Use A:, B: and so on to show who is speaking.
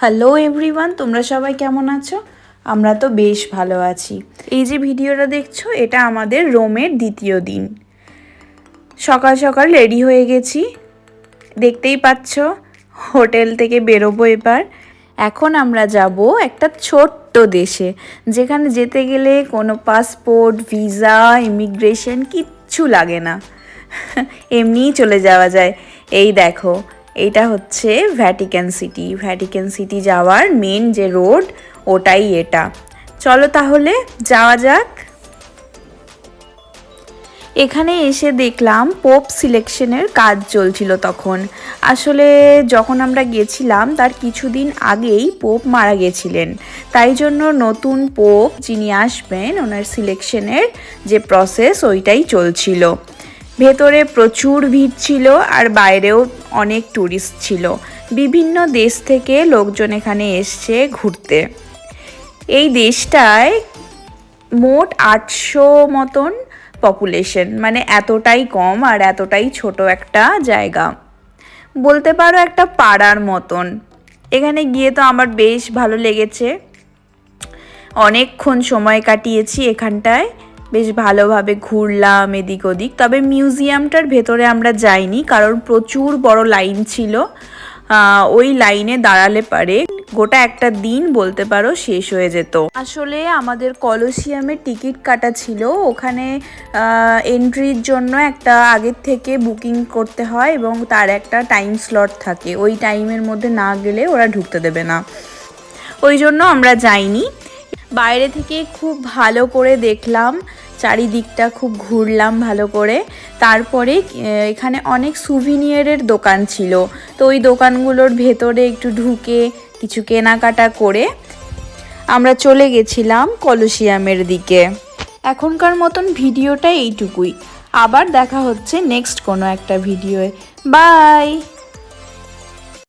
A: Hello everyone, তোমরা সবাই কেমন আছো? আমরা তো বেশ ভালো আছি। এই যে ভিডিওটা দেখছো, এটা আমাদের রোমের দ্বিতীয় দিন। সকাল সকাল রেডি হয়ে গেছি, দেখতেই পাচ্ছ। হোটেল থেকে বেরোবো এবার। এখন আমরা যাব একটা ছোট্ট দেশে, যেখানে যেতে গেলে কোনো পাসপোর্ট, ভিসা, ইমিগ্রেশন কিচ্ছু লাগে না, এমনিই চলে যাওয়া যায়। এই দেখো, এইটা হচ্ছে ভ্যাটিকান সিটি। ভ্যাটিকান সিটি যাওয়ার মেন যে রোড, ওটাই এটা। চলো তাহলে যাওয়া যাক। এখানে এসে দেখলাম পোপ সিলেকশনের কাজ চলছিল তখন। আসলে যখন আমরা গেছিলাম তার কিছুদিন আগেই পোপ মারা গেছিলেন, তাই জন্য নতুন পোপ যিনি আসবেন ওনার সিলেকশনের যে প্রসেস ওইটাই চলছিল। ভেতরে প্রচুর ভিড় ছিল আর বাইরেও অনেক ট্যুরিস্ট ছিল। বিভিন্ন দেশ থেকে লোকজন এখানে এসছে ঘুরতে। এই দেশটায় মোট 800 মতন পপুলেশন, মানে এতটাই কম আর এতটাই ছোট একটা জায়গা, বলতে পারো একটা পাড়ার মতন। এখানে গিয়ে তো আমার বেশ ভালো লেগেছে, অনেকক্ষণ সময় কাটিয়েছি এখানটায়, বেশ ভালোভাবে ঘুরলাম এদিক ওদিক। তবে মিউজিয়ামটার ভেতরে আমরা যাইনি, কারণ প্রচুর বড় লাইন ছিল। ওই লাইনে দাঁড়ালে পারে গোটা একটা দিন বলতে পারো শেষ হয়ে যেত। আসলে আমাদের কলোসিয়ামের টিকিট কাটা ছিল, ওখানে এন্ট্রির জন্য একটা আগের থেকে বুকিং করতে হয় এবং তার একটা টাইম স্লট থাকে, ওই টাইমের মধ্যে না গেলে ওরা ঢুকতে দেবে না, ওই জন্য আমরা যাইনি। বাইরে থেকে খুব ভালো করে দেখলাম, চারিদিকটা খুব ঘুরলাম ভালো করে। তারপরে এখানে অনেক সুভিনিয়ারের দোকান ছিল, তো ওই দোকানগুলোর ভেতরে একটু ঢুকে কিছু কেনাকাটা করে আমরা চলে গেছিলাম কলোসিয়ামের দিকে। এখনকার মতন ভিডিওটা এইটুকুই, আবার দেখা হচ্ছে নেক্সট কোনো একটা ভিডিওয়ে। বাই।